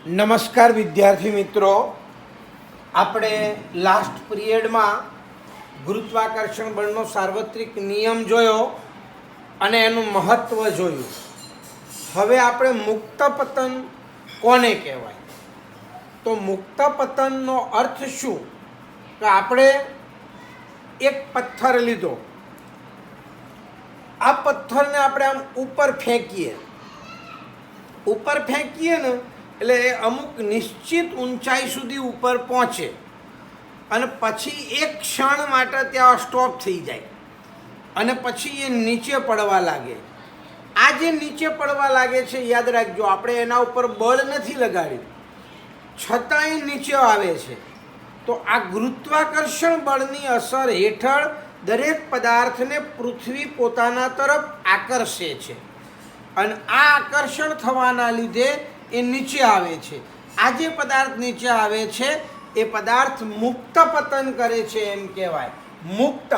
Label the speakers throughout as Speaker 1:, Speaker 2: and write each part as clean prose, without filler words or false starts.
Speaker 1: નમસ્કાર વિદ્યાર્થી મિત્રો, આપણે લાસ્ટ પીરિયડમાં ગુરુત્વાકર્ષણ બળનો સાર્વત્રિક નિયમ જોયો અને એનું મહત્ત્વ જોયું. હવે આપણે મુક્ત પતન કોને કહેવાય? તો મુક્ત પતનનો અર્થ શું કે આપણે એક પથ્થર લીધો, આ પથ્થરને આપણે આમ ઉપર ફેંકીએ ને એટલે એ અમુક નિશ્ચિત ઊંચાઈ સુધી ઉપર પહોંચે અને પછી એક ક્ષણ માટે ત્યાં સ્ટોપ થઈ જાય અને પછી એ નીચે પડવા લાગે. આ જે નીચે પડવા લાગે છે, યાદ રાખજો, આપણે એના ઉપર બળ નથી લગાડ્યું છતાંય નીચે આવે છે. તો આ ગુરુત્વાકર્ષણ બળની અસર હેઠળ દરેક પદાર્થને પૃથ્વી પોતાના તરફ આકર્ષે છે અને આ આકર્ષણ થવાના લીધે એ નીચે આવે છે. આ જે પદાર્થ નીચે આવે છે એ પદાર્થ મુક્ત પતન કરે છે એમ કહેવાય. મુક્ત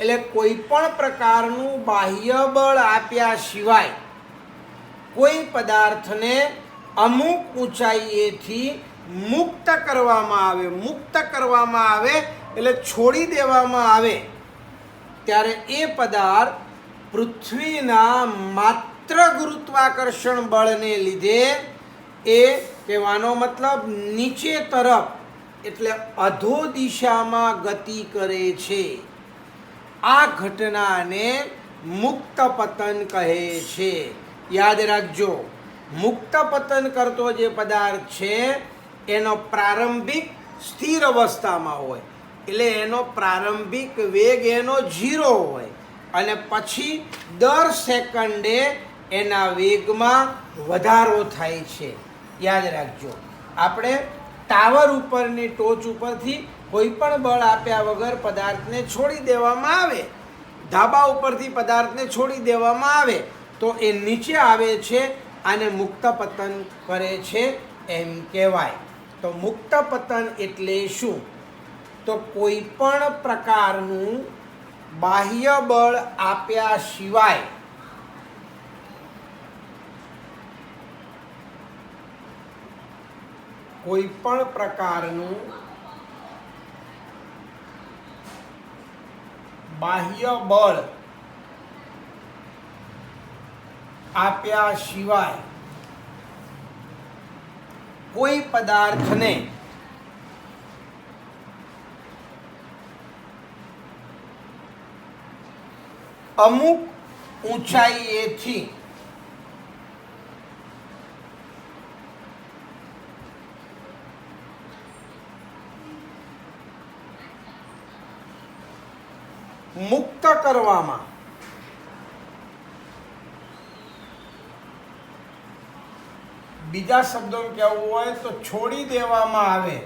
Speaker 1: એટલે કોઈ પણ પ્રકારનું બાહ્ય બળ આપ્યા સિવાય કોઈ પદાર્થને અમુક ઊંચાઈએથી મુક્ત કરવામાં આવે એટલે છોડી દેવામાં આવે ત્યારે એ પદાર્થ પૃથ્વીના માત્ર ગુરુત્વાકર્ષણ બળને લીધે એ કહેવાનો મતલબ નીચે તરફ એટલે અધો દિશામાં ગતિ કરે છે. આ ઘટનાને મુક્ત પતન કહે છે. યાદ રાખજો, મુક્ત પતન કરતો જે પદાર્થ છે એનો પ્રારંભિક સ્થિર અવસ્થામાં હોય એટલે એનો પ્રારંભિક વેગ એનો 0 હોય અને પછી દર સેકન્ડે એના વેગમાં વધારો થાય છે. યાદ રાખજો, આપણે ટાવર ઉપરની ટોચ ઉપરથી કોઈ પણ બળ આપ્યા વગર પદાર્થને છોડી દેવામાં આવે, ધાબા ઉપરથી પદાર્થને છોડી દેવામાં આવે તો એ નીચે આવે છે, આને મુક્ત પતન કરે છે એમ કહેવાય. તો મુક્ત પતન એટલે શું? તો કોઈ પણ પ્રકારનું બાહ્ય બળ આપ્યા સિવાય કોઈ પણ પ્રકારનું બાહ્ય બળ આપ્યા સિવાય કોઈ પદાર્થને અમુક ઊંચાઈએથી મુક્ત કરવામાં બીજા શબ્દોમાં કહેવું હોય તો છોડી દેવામાં આવે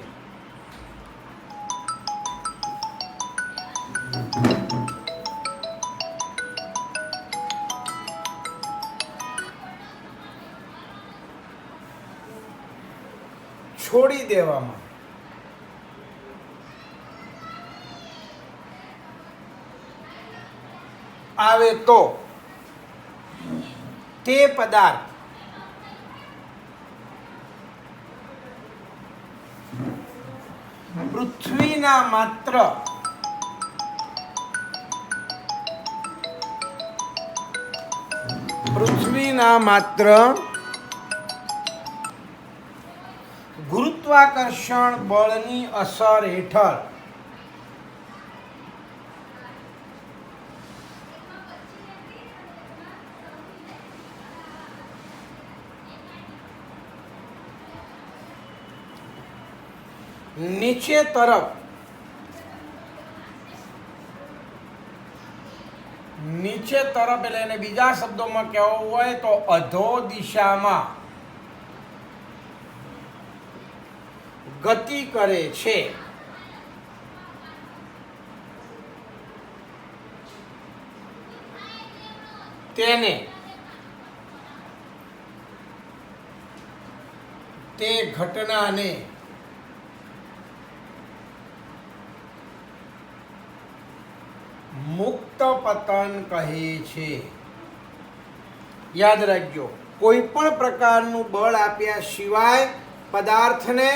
Speaker 1: આવે તો તે પદાર્થ પૃથ્વીના માત્ર ગુરુત્વાકર્ષણ બળની અસર હેઠળ નીચે તરફ એટલે એને બીજા શબ્દોમાં કહેવું હોય તો અધો દિશામાં ગતિ કરે છે. તે ઘટનાને મુક્ત પતન કહે છે. યાદ રાખજો, કોઈ પણ પ્રકારનું બળ આપ્યા સિવાય પદાર્થને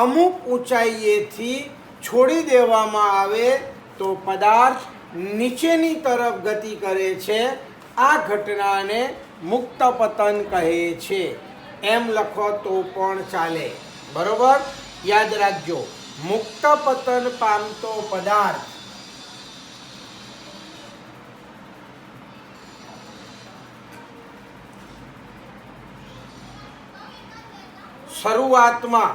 Speaker 1: અમુક ઊંચાઈએથી છોડી દેવામાં આવે તો પદાર્થ નીચેની તરફ ગતિ કરે છે. આ ઘટનાને મુક્ત પતન કહે છે. એમ લખો તો પણ ચાલે. બરોબર? યાદ રાખજો, મુક્ત પતન પામતો પદાર્થ શરૂઆતમાં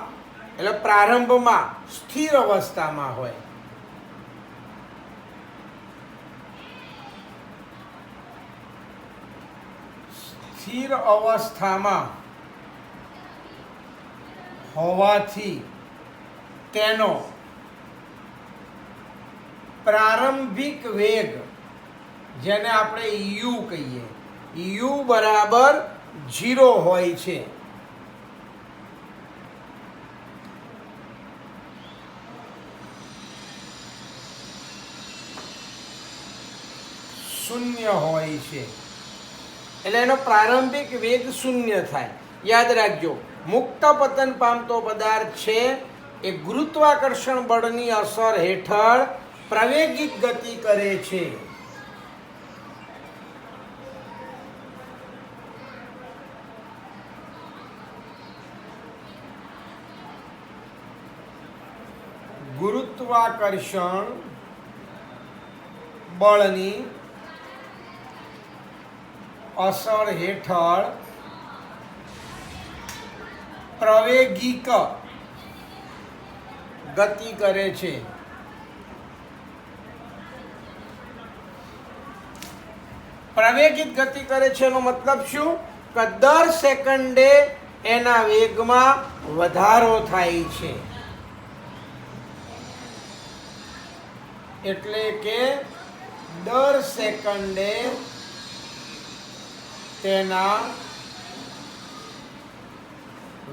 Speaker 1: એટલે પ્રારંભમાં સ્થિર અવસ્થામાં હોય. સ્થિર અવસ્થામાં હોવાથી તેનો પ્રારંભિક વેગ, જેને આપણે યુ કહીએ, યુ બરાબર 0 હોય છે. શૂન્ય હોય છે. એટલે એનો પ્રારંભિક વેગ શૂન્ય થાય. યાદ રાખજો, મુક્ત પતન પામતો પદાર્થ છે એ ગુરુત્વાકર્ષણ બળની અસર હેઠળ પ્રવેગિક ગતિ કરે છે. ગુરુત્વાકર્ષણ બળની અસર હેઠળ પ્રવેગિક ગતિ કરે છે. પ્રવેગિત ગતિ કરે છે એનો મતલબ શું? કે દર સેકન્ડે એના વેગમાં વધારો થાય છે. એટલે કે દર સેકન્ડે તેના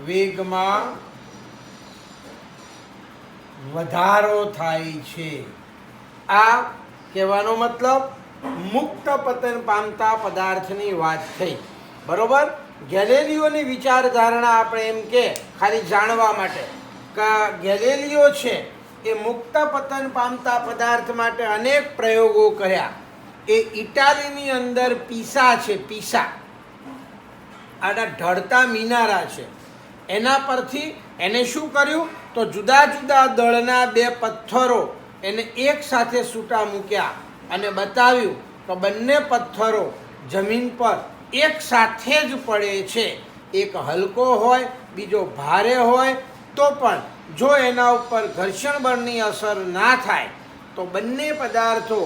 Speaker 1: વેગમાં વધારો થાય છે. આ કહેવાનો મતલબ મુક્ત પતન પામતા પદાર્થની વાત થઈ. બરોબર? ગેલેલિયોની વિચારધારણા આપણે એમ કે ખાલી જાણવા માટે કે ગેલેલિયો છે એ મુક્ત પતન પામતા પદાર્થ માટે અનેક પ્રયોગો કર્યા. એ ઇટાલીની અંદર પીસા છે, પીસા આના ઢળતા મિનારા છે, એના પરથી એને શું કર્યું તો જુદા જુદા દળના 2 પથ્થરો એને એક સાથે સૂટા મૂક્યા અને બતાવ્યું તો બંને પથ્થરો જમીન પર એક સાથે જ પડે છે. એક હલકો હોય, બીજો ભારે હોય તો પણ જો એના ઉપર ઘર્ષણ બળની અસર ના થાય તો બંને પદાર્થો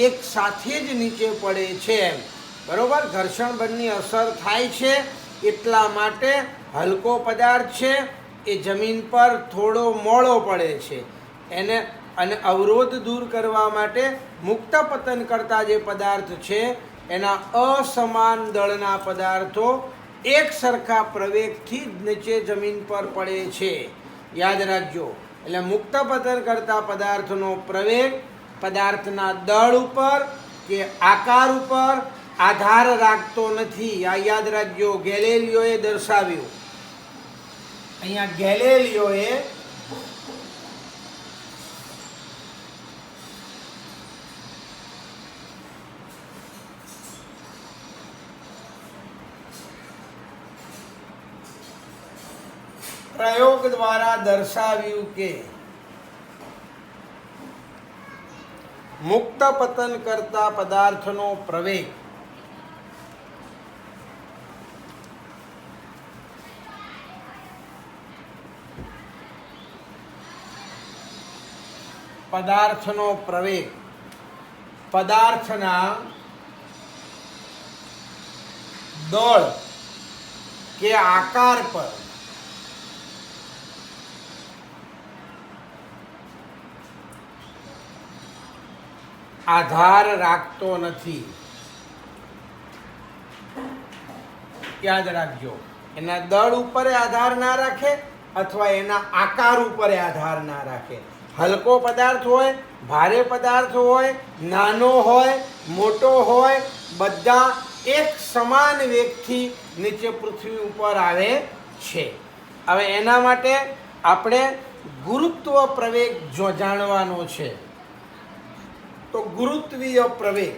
Speaker 1: એક સાથે જ નીચે પડે છે. એમ બરોબર? ઘર્ષણ બળની અસર થાય છે એટલા માટે હલકો પદાર્થ છે એ જમીન પર થોડો મોડો પડે છે. એને અને અવરોધ દૂર કરવા માટે મુક્ત પતન કરતા જે પદાર્થ છે એના અસમાન દળના પદાર્થો એક સરખા પ્રવેગથી જ નીચે જમીન પર પડે છે. યાદ રાખજો. એટલે મુક્ત પતન કરતા પદાર્થનો પ્રવેગ પદાર્થના દળ ઉપર કે આકાર ઉપર આધાર રાખતો નથી. આ યાદ રાખજો. ગેલેલિયોએ દર્શાવ્યું. અહીંયા ગેલેલિયોએ પ્રયોગ દ્વારા દર્શાવ્યું કે મુક્ત પતન કરતા પદાર્થનો પ્રવેગ પદાર્થના દળ કે આકાર પર આધાર રાખતો નથી. યાદ રાખજો. એના દળ ઉપર આધાર ના રાખે અથવા એના આકાર ઉપર આધાર ના રાખે. હલકો પદાર્થ હોય, ભારે પદાર્થ હોય, નાનો હોય, મોટો હોય, બધા એક સમાન વેગથી નીચે પૃથ્વી ઉપર આવે છે. હવે એના માટે આપણે ગુરુત્વ પ્રવેગ જો જાણવાનો છે, તો ગુરુત્વીય પ્રવેગ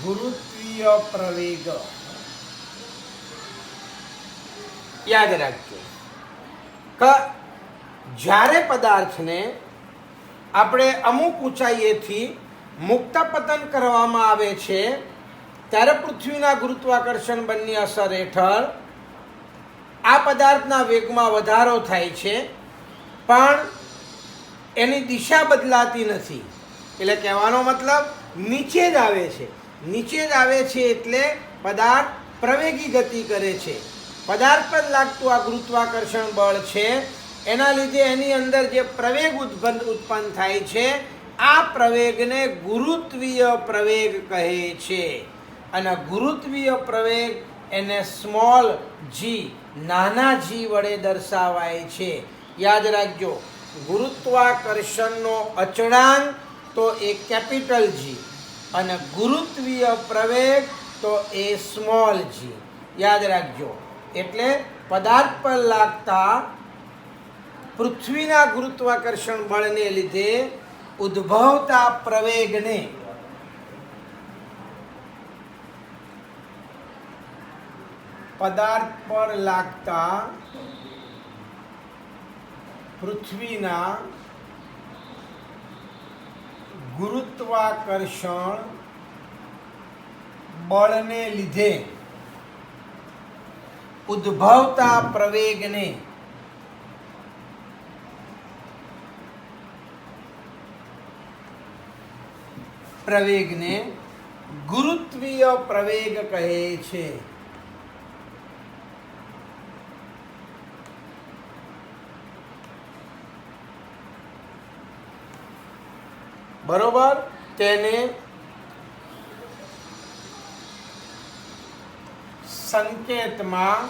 Speaker 1: ગુરુત્વીય પ્રવેગ યાદ રાખજો કે જ્યારે પદાર્થને આપણે અમુક ઊંચાઈએથી મુક્ત પતન કરવામાં આવે છે ત્યારે પૃથ્વીના ગુરુત્વાકર્ષણ બળની અસર હેઠળ આ પદાર્થના વેગમાં વધારો થાય છે, પણ એની દિશા બદલાતી નથી. એટલે કહેવાનો મતલબ નીચે જ આવે છે. નીચે જ આવે છે એટલે પદાર્થ પ્રવેગી ગતિ કરે છે. પદાર્થ પર લાગતું આ ગુરુત્વાકર્ષણ બળ છે, એના લીધે એની અંદર જે પ્રવેગ ઉત્પન્ન થાય છે, આ પ્રવેગને ગુરુત્વીય પ્રવેગ કહે છે. અને ગુરુત્વીય પ્રવેગ એને સ્મોલ જી, નાના જી વડે દર્શાવાય છે. યાદ રાખજો, ગુરુત્વાકર્ષણનો અચળાંક તો એ કેપિટલ જી અને ગુરુત્વીય પ્રવેગ તો એ સ્મોલ જી. યાદ રાખજો. એટલે પદાર્થ પર લાગતા પૃથ્વીના ગુરુત્વાકર્ષણ બળને લીધે ઉદ્ભવતા પ્રવેગને પદાર્થ પર લાગતા પૃથ્વીના ગુરુત્વાકર્ષણ બળને લીધે ઉદ્ભવતા પ્રવેગને ગુરુત્વીય પ્રવેગ કહે છે. બરોબર. તેને સંકેતમાં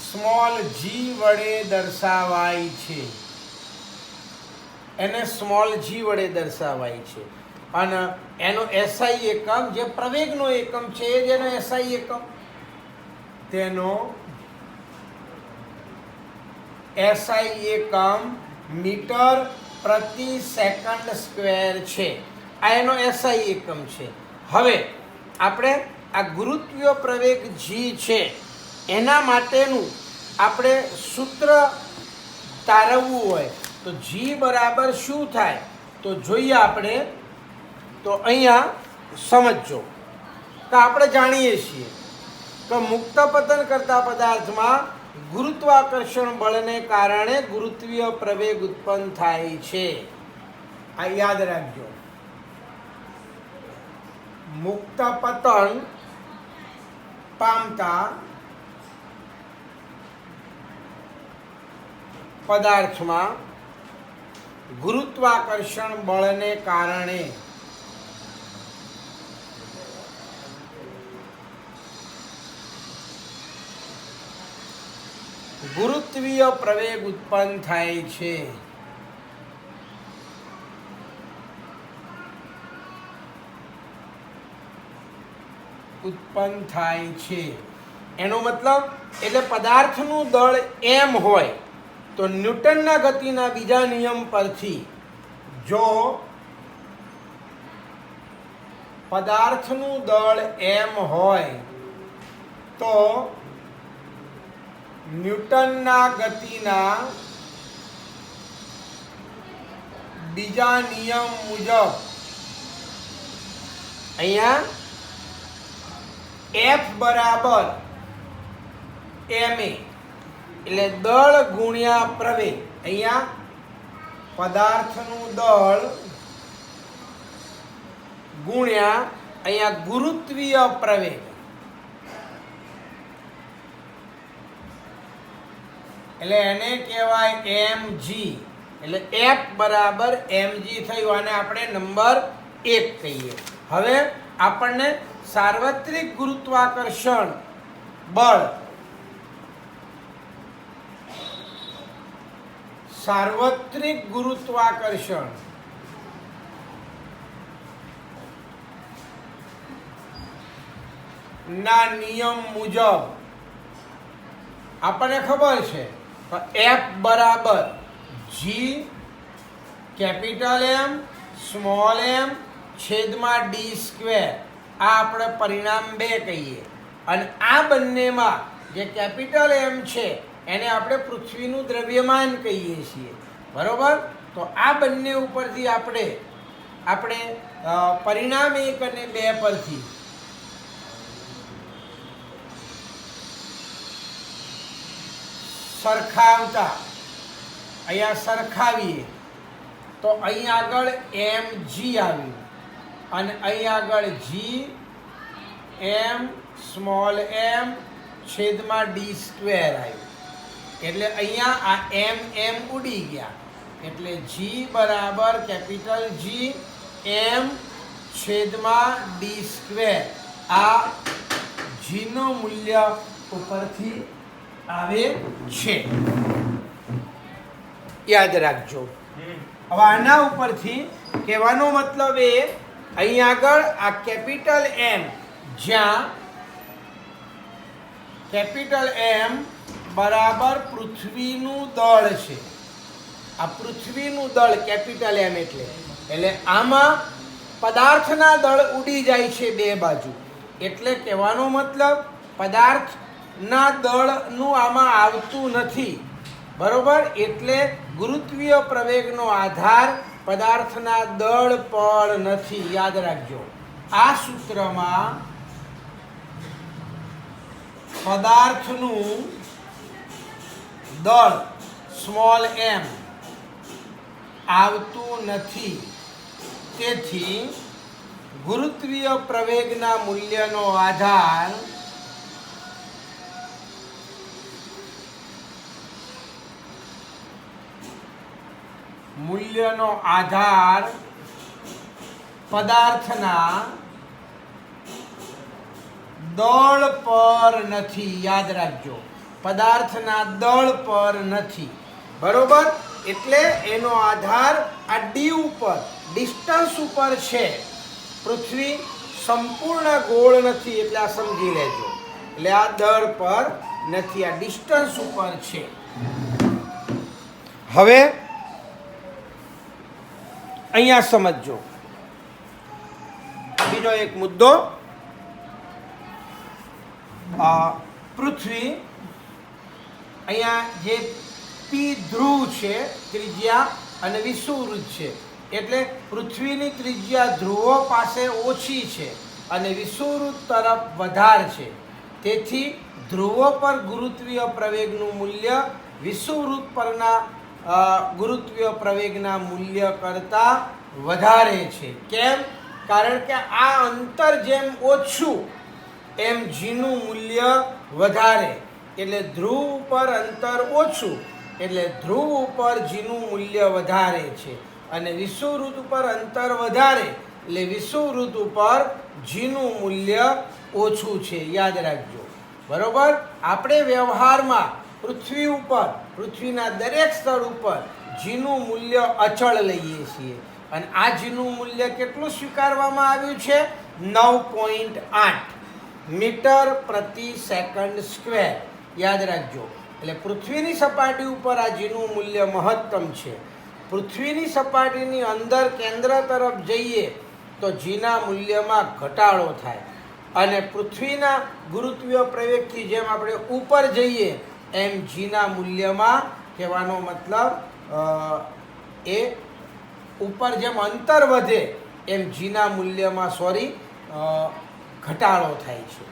Speaker 1: સ્મોલ જી વડે દર્શાવાય છે. એને સ્મોલ જી વડે દર્શાવાય છે. અને એનો એસઆઈ એકમ જે પ્રવેગનો એકમ છે એ જેનો એસઆઈ એકમ, તેનો એસઆઈ એકમ મીટર પ્રતિ સેકન્ડ સ્ક્વેર છે. આ એનો એસઆઈ એકમ છે. હવે આપણે આ ગુરુત્વીય પ્રવેગ જી છે એના માટેનું આપણે સૂત્ર તારવવું હોય તો જી બરાબર શું થાય તો જોઈએ આપણે. તો અહીંયા સમજો તો આપણે જાણીએ છીએ કે મુક્ત પતન કરતા પદાર્થમાં ગુરુત્વાકર્ષણ બળને કારણે ગુરુત્વીય પ્રવેગ ઉત્પન્ન થાય છે. આ યાદ રાખજો. મુક્ત પતન પામતા પદાર્થમાં ગુરુત્વાકર્ષણ બળને કારણે ગુરુત્વીય પ્રવેગ ઉત્પન્ન થાય છે. એનો મતલબ એટલે પદાર્થનું દળ એમ હોય તો ન્યૂટનના ગતિના બીજા નિયમ પરથી જો પદાર્થનું દળ એમ હોય તો ન્યૂટનના ગતિના બીજા નિયમ મુજબ અહીંયા F બરાબર ma એટલે દળ ગુણ્યા પ્રવેગ. અહીંયા પદાર્થનું દળ ગુણ્યા અહીંયા ગુરુત્વીય પ્રવેગ. એટલે એને કહેવાય mg. એટલે F બરાબર mg થયું અને આપણે નંબર 1 કહીએ. હવે આપણને સાર્વત્રિક ગુરુત્વાકર્ષણ બળ સાર્વત્રિક ગુરુત્વાકર્ષણ ના નિયમ મુજબ આપણને ખબર છે F બરાબર G capital M small m છેદમાં d સ્ક્વેર, આ આપણે પરિણામ 2 કહીએ. અને આ બંનેમાં જે કેપિટલ M છે એને આપણે પૃથ્વીનું દ્રવ્યમાન કહીએ છીએ, બરોબર. તો આ બંને ઉપરથી આપણે પરિણામ 1 અને 2 પરથી સરખાવતા અહીંયા સરખાવીએ તો અહીં આગળ mg આવ્યું અને અહીં આગળ g m સ્મોલ m છેદમાં d સ્ક્વેર આવ્યું. એટલે અહીંયા આ m ઉડી ગયા. એટલે g બરાબર કેપિટલ G m છેદમાં d સ્ક્વેર, આ g નું મૂલ્ય ઉપરથી આવે છે, યાદ રાખજો. હવે આના ઉપરથી કહેવાનો મતલબ એ અહીં આગળ આ કેપિટલ M, જ્યાં કેપિટલ M બરાબર પૃથ્વીનું દળ છે, આ પૃથ્વીનું દળ કેપિટલ M એટલે આમાં પદાર્થના દળ ઉડી જાય છે 2 બાજુ. એટલે કહેવાનો મતલબ પદાર્થના દળનું આમાં આવતું નથી, બરોબર. એટલે ગુરુત્વીય પ્રવેગનો આધાર પદાર્થના દળ પર નથી, યાદ રાખજો. આ સૂત્રમાં પદાર્થનું દળ સ્મોલ m આવતું નથી. તેથી ગુરુત્વીય પ્રવેગના મૂલ્યનો આધાર પદાર્થના દળ પર નથી, યાદ રાખજો. પદાર્થના દળ પર નથી, બરોબર. એટલે એનો આધાર આ d ઉપર, ડિસ્ટન્સ ઉપર છે. પૃથ્વી સંપૂર્ણ ગોળ નથી, એટલે આ સમજી લેજો. એટલે આ દળ પર નથી, આ ડિસ્ટન્સ ઉપર છે. હવે અહીંયા સમજો બીજો એક મુદ્દો. પૃથ્વી અહીંયા જે P ધ્રુવ છે ત્રિજ્યા અને વિષુવવૃત્ત છે, એટલે પૃથ્વીની ત્રિજ્યા ધ્રુવો પાસે ઓછી છે અને વિષુવવૃત્ત તરફ વધારે છે. તેથી ધ્રુવો પર ગુરુત્વીય પ્રવેગનું મૂલ્ય વિષુવવૃત્ત પરના ગુરુત્વીય પ્રવેગના મૂલ્ય કરતાં વધારે છે. કેમ? કારણ કે આ અંતર જેમ ઓછું એમ જીનું મૂલ્ય વધારે. એટલે ધ્રુવ ઉપર અંતર ઓછું એટલે ધ્રુવ ઉપર જીનું મૂલ્ય વધારે છે, અને વિષુવવૃત્ત ઉપર અંતર વધારે એટલે વિષુવવૃત્ત ઉપર જીનું મૂલ્ય ઓછું છે, યાદ રાખજો, બરોબર. આપણે વ્યવહારમાં પૃથ્વી ઉપર, પૃથ્વીના દરેક સ્થળ ઉપર જીનું મૂલ્ય અચળ લઈએ છીએ, અને આ જીનું મૂલ્ય કેટલું સ્વીકારવામાં આવ્યું છે? 9.8 મીટર પ્રતિ સેકન્ડ સ્ક્વેર, યાદ રાખજો. એટલે પૃથ્વીની સપાટી ઉપર આ જીનું મૂલ્ય મહત્તમ છે. પૃથ્વીની સપાટીની અંદર કેન્દ્ર તરફ જઈએ તો જીના મૂલ્યમાં ઘટાડો થાય, અને પૃથ્વીના ગુરુત્વીય પ્રવેગથી જેમ આપણે ઉપર જઈએ એમ જીના મૂલ્યમાં, કહેવાનો મતલબ એ ઉપર જેમ અંતર વધે એમ જીના મૂલ્યમાં ઘટાડો થાય છે.